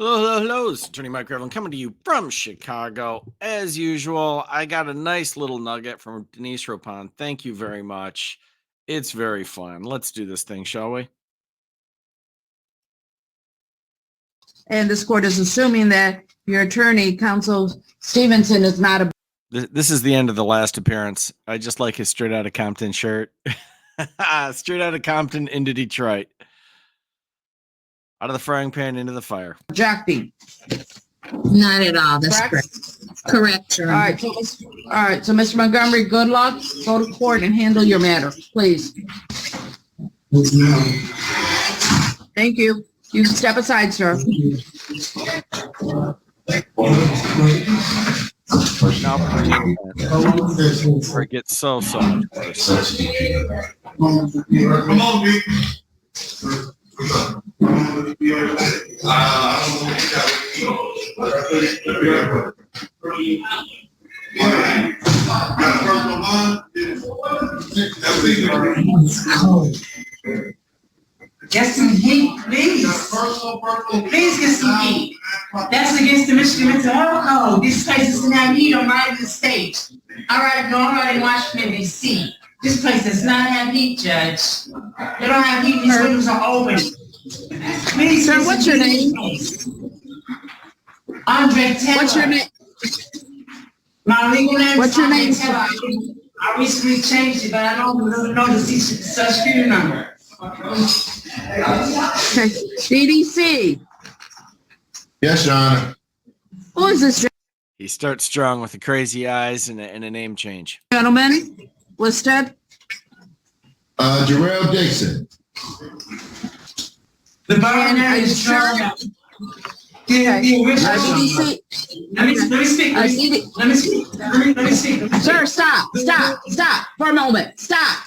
Hello, it's Attorney Mike Revlin coming to you from Chicago. As usual, I got a nice little nugget from Denise Ropon. Thank you very much. It's very fun. Let's do this thing, shall we? And this court is assuming that your attorney, Counsel Stevenson, is not a... This is the end of the last appearance. I just like his straight out of Compton shirt. Straight out of Compton into Detroit. Out of the frying pan into the fire. Objecting. Not at all. That's correct. Correct, Your Honor. All right, so Mr. Montgomery, good luck. Go to court and handle your matter, please. Thank you. You can step aside, sir. Now, where it gets so much worse. Come on, Nick. Get some heat, please. Please get some heat. That's against the Michigan Mental Health Code. This place doesn't have heat on my state. I'm right in Washington, D.C. This place does not have heat, Judge. They don't have heat. These windows are open. Please, sir, what's your name? Andre Taylor. What's your name? My legal name What's is your Andre name, Taylor. I recently changed it, but I don't know the social security number. Okay. DDC. Yes, Your Honor. Who is this He starts strong with the crazy eyes and a name change. gentleman listed? Jarrell Dixon. The borough name is Georgia. The original. DDC. Let me speak. Sir, stop for a moment. Stop.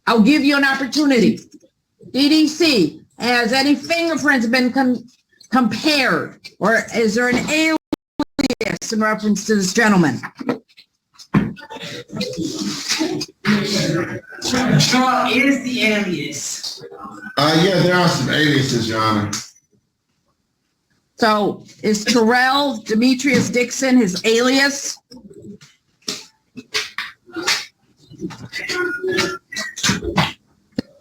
I'll give you an opportunity. DDC, has any fingerprints been compared, or is there an alias in reference to this gentleman? Straw is the alias. Yeah, there are some aliases, Your Honor. So is Terrell Demetrius Dixon his alias?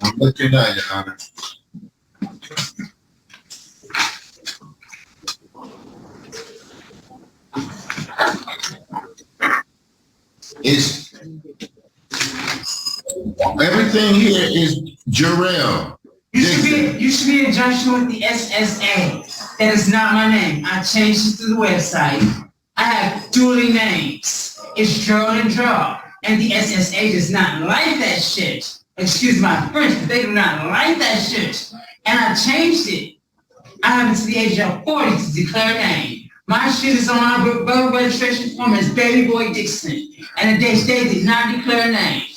I'm looking at Your Honor. It's everything here is Jarrell. You should be in junction with the SSA. That is not my name. I changed it through the website. I have dually names. It's Gerald and Draw. And the SSA does not like that shit. Excuse my French, but they do not like that shit. And I changed it. I have it to the age of 40 to declare a name. My shit is on my voter registration form as Baby Boy Dixon. And they did not declare a name.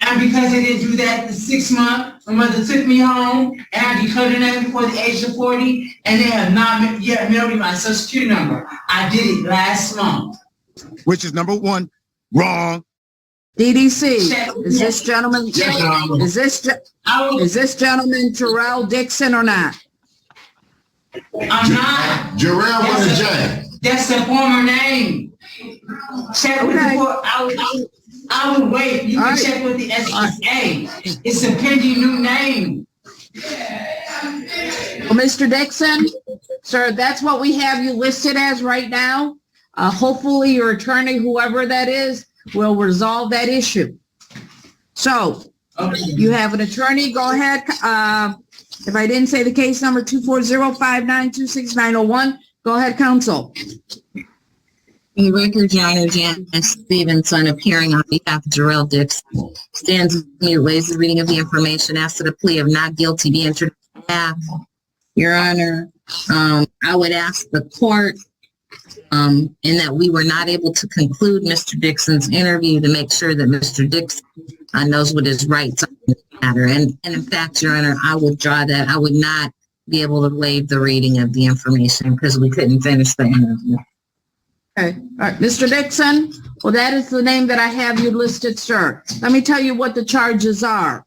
And because they didn't do that for 6 months, my mother took me home and I declared a name before the age of 40, and they have not yet mailed me my social security number. I did it last month. Which is number one, wrong. DDC, is this gentleman, is this gentleman Terrell Dixon or not? I'm not. Jarrell with a J. That's the former name. Check with the I will wait. You can check with the SSA. It's a pending new name. Well, Mr. Dixon, sir, that's what we have you listed as right now. Hopefully your attorney, whoever that is, will resolve that issue. So you have an attorney. Go ahead. If I didn't say the case number 240-5926901, go ahead, counsel. In the record, Your Honor, Janice Stevenson, appearing on behalf of Jarrell Dixon, stands and waives the reading of the information after the plea of not guilty be entered. Your Honor, I would ask the court in that we were not able to conclude Mr. Dixon's interview to make sure that Mr. Dixon knows what his rights are in the matter. And in fact, Your Honor, I would draw that. I would not be able to waive the reading of the information because we couldn't finish the interview. Okay. All right. Mr. Dixon, well, that is the name that I have you listed, sir. Let me tell you what the charges are.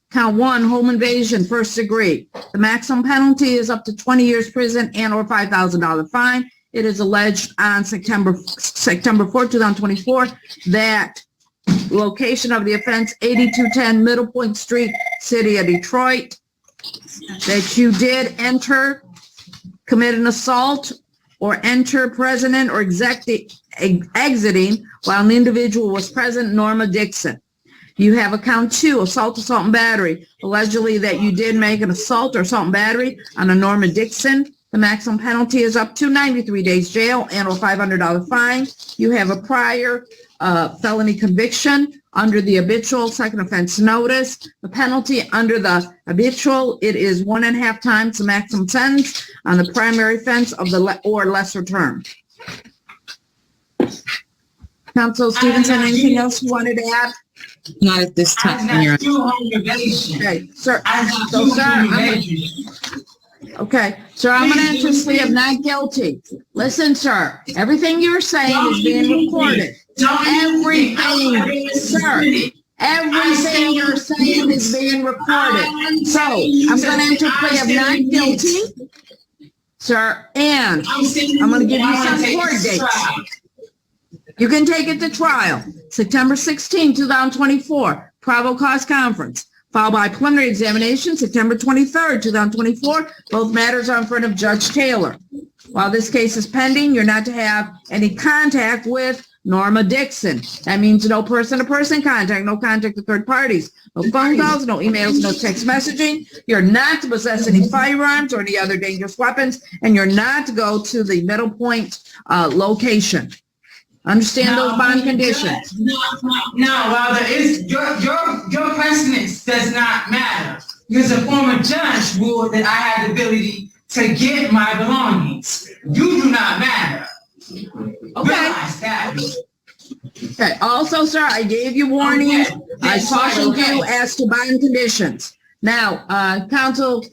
Count 1, home invasion, first degree. The maximum penalty is up to 20 years prison and or $5,000 fine. It is alleged on September 4th, 2024, that location of the offense, 8210 Middle Point Street, City of Detroit, that you did enter, commit an assault, or enter present or exiting while an individual was present, Norma Dixon. You have a count 2, assault, and battery, allegedly that you did make an assault or assault and battery on a Norma Dixon. The maximum penalty is up to 93 days jail and or $500 fine. You have a prior felony conviction under the habitual second offense notice. The penalty under the habitual, it is 1.5 times the maximum sentence on the primary offense of the or lesser term. Counsel Stevenson, anything else you wanted to add? Not at this time, Your Honor. I did not do home invasion. Okay, sir. I did not So, do sir, home I'm invasion. Okay, sir, I'm going to enter a plea of not guilty. Listen, sir, everything you're saying is being recorded. Everything, sir, everything you're saying is being recorded. So I'm going to enter a plea of not guilty, sir, and I'm going to give you some court dates. You can take it to trial, September 16, 2024, probable cause conference, followed by preliminary examination, September 23rd, 2024. Both matters are in front of Judge Taylor. While this case is pending, you're not to have any contact with Norma Dixon. That means no person-to-person contact, no contact with third parties, no phone calls, no emails, no text messaging. You're not to possess any firearms or any other dangerous weapons, and you're not to go to the Middle Point location. Understand those bond conditions. No, while there is, your precedence does not matter. Because a former judge ruled that I had the ability to get my belongings. You do not matter. Okay. Realize that. Okay. Also, sir, I gave you warnings. I cautioned you as to bond conditions. Now, counsel,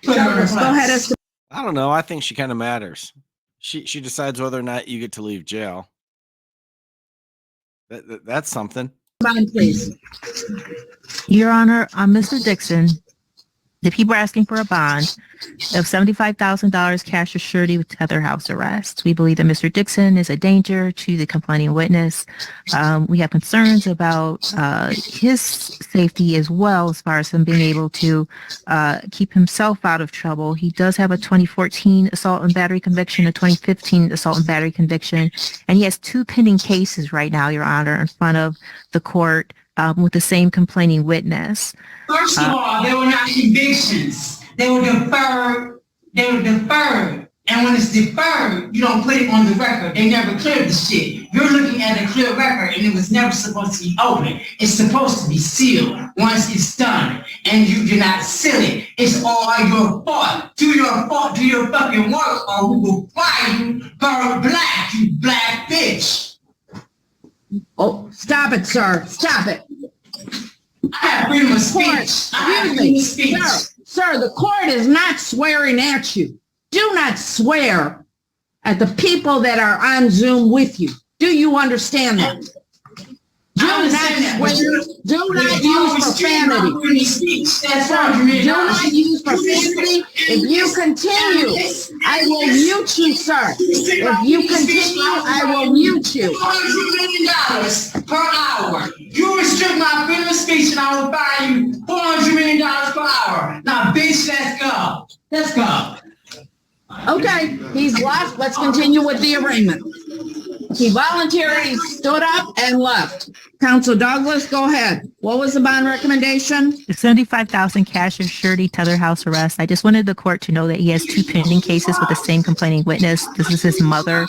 go ahead. I don't know. I think she kind of matters. She decides whether or not you get to leave jail. That's something. Bond, please. Your Honor, Mr. Dixon, the people are asking for a bond of $75,000 cash or surety with tether house arrest. We believe that Mr. Dixon is a danger to the complaining witness. We have concerns about his safety as well, as far as him being able to keep himself out of trouble. He does have a 2014 assault and battery conviction, a 2015 assault and battery conviction, and he has 2 pending cases right now, Your Honor, in front of the court with the same complaining witness. First of all, they were not convictions. They were deferred. And when it's deferred, you don't put it on the record. They never cleared the shit. You're looking at a clear record and it was never supposed to be open. It's supposed to be sealed once it's done. And you do not seal it. It's all your fault. Do your fucking work or we will fire you for black, you black bitch. Oh, stop it, sir. Stop it. I have freedom of speech. I have freedom of speech. Sir, the court is not swearing at you. Do not swear at the people that are on Zoom with you. Do you understand that? Do not swear. Do not use profanity. Do not use profanity. If you continue, I will mute you, sir. If you continue, I will mute you. $400 million per hour. You restrict my freedom of speech and I will fine you $400 million per hour. Now, bitch, let's go. Let's go. Okay, he's left. Let's continue with the arraignment. He voluntarily stood up and left. Counsel Douglas, go ahead. What was the bond recommendation? The $75,000 cash or surety tether house arrest. I just wanted the court to know that he has 2 pending cases with the same complaining witness. This is his mother.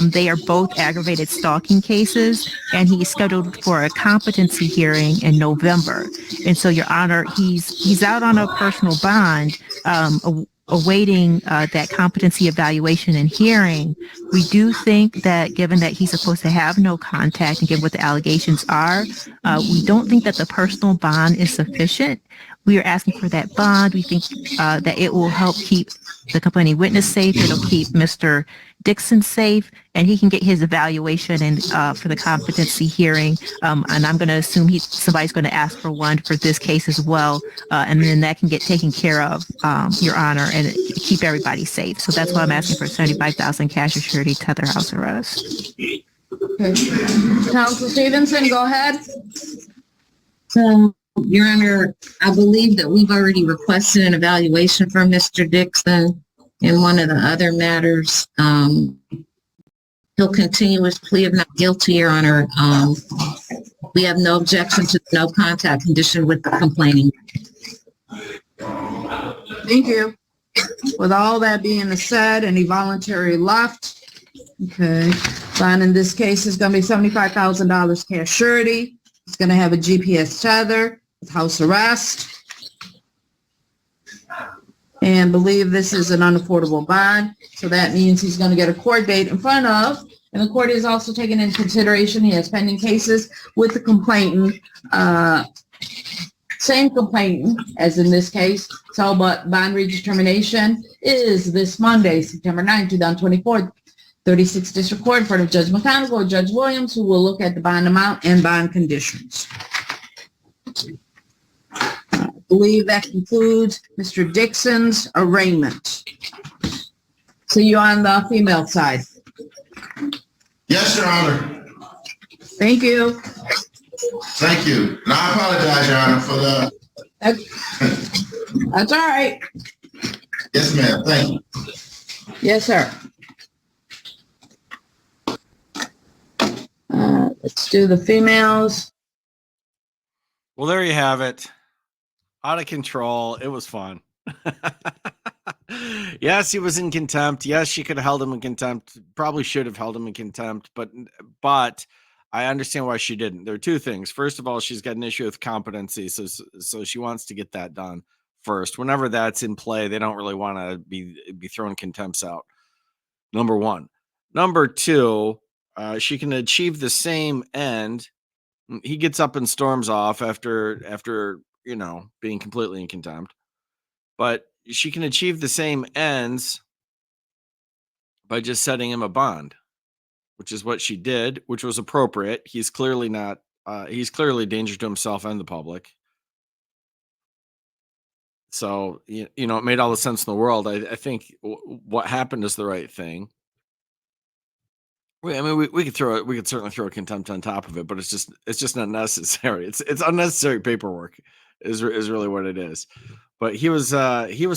They are both aggravated stalking cases, and he's scheduled for a competency hearing in November. And so, Your Honor, he's out on a personal bond, awaiting that competency evaluation and hearing. We do think that given that he's supposed to have no contact and given what the allegations are, we don't think that the personal bond is sufficient. We are asking for that bond. We think that it will help keep the complaining witness safe. It'll keep Mr. Dixon safe, and he can get his evaluation and for the competency hearing. And I'm going to assume somebody's going to ask for one for this case as well, and then that can get taken care of, Your Honor, and keep everybody safe. So that's why I'm asking for $75,000 cash or surety tether house arrest. Okay. Counsel Stevenson, go ahead. So, Your Honor, I believe that we've already requested an evaluation from Mr. Dixon in one of the other matters. He'll continue his plea of not guilty, Your Honor. We have no objection to the no contact condition with the complaining. Thank you. With all that being said, any voluntary left? Okay. Bond in this case is going to be $75,000 cash surety. It's going to have a GPS tether with house arrest. And believe this is an unaffordable bond. So that means he's going to get a court date in front of, and the court is also taking into consideration he has pending cases with the complainant, same complainant as in this case. So, but bond redetermination is this Monday, September 9, 2024, 36th District Court in front of Judge McConnell or Judge Williams, who will look at the bond amount and bond conditions. I believe that concludes Mr. Dixon's arraignment. See you on the female side. Yes, Your Honor. Thank you. Thank you. And I apologize, Your Honor, for the. That's all right. Yes, ma'am. Thank you. Yes, sir. Let's do the females. Well, there you have it. Out of control. It was fun. Yes, he was in contempt. Yes, she could have held him in contempt. Probably should have held him in contempt, but I understand why she didn't. There are two things. First of all, she's got an issue with competency, so she wants to get that done first. Whenever that's in play, they don't really want to be throwing contempts out. Number one. Number two, she can achieve the same end. He gets up and storms off after being completely in contempt. But she can achieve the same ends by just setting him a bond, which is what she did, which was appropriate. He's clearly a danger to himself and the public. So, it made all the sense in the world. I think what happened is the right thing. We could certainly throw a contempt on top of it, but it's just not necessary. It's unnecessary paperwork is really what it is. But he was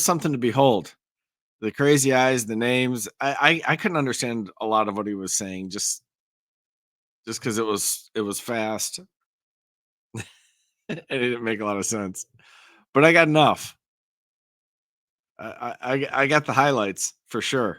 something to behold. The crazy eyes, the names. I couldn't understand a lot of what he was saying just because it was fast. It didn't make a lot of sense. But I got enough. I got the highlights for sure.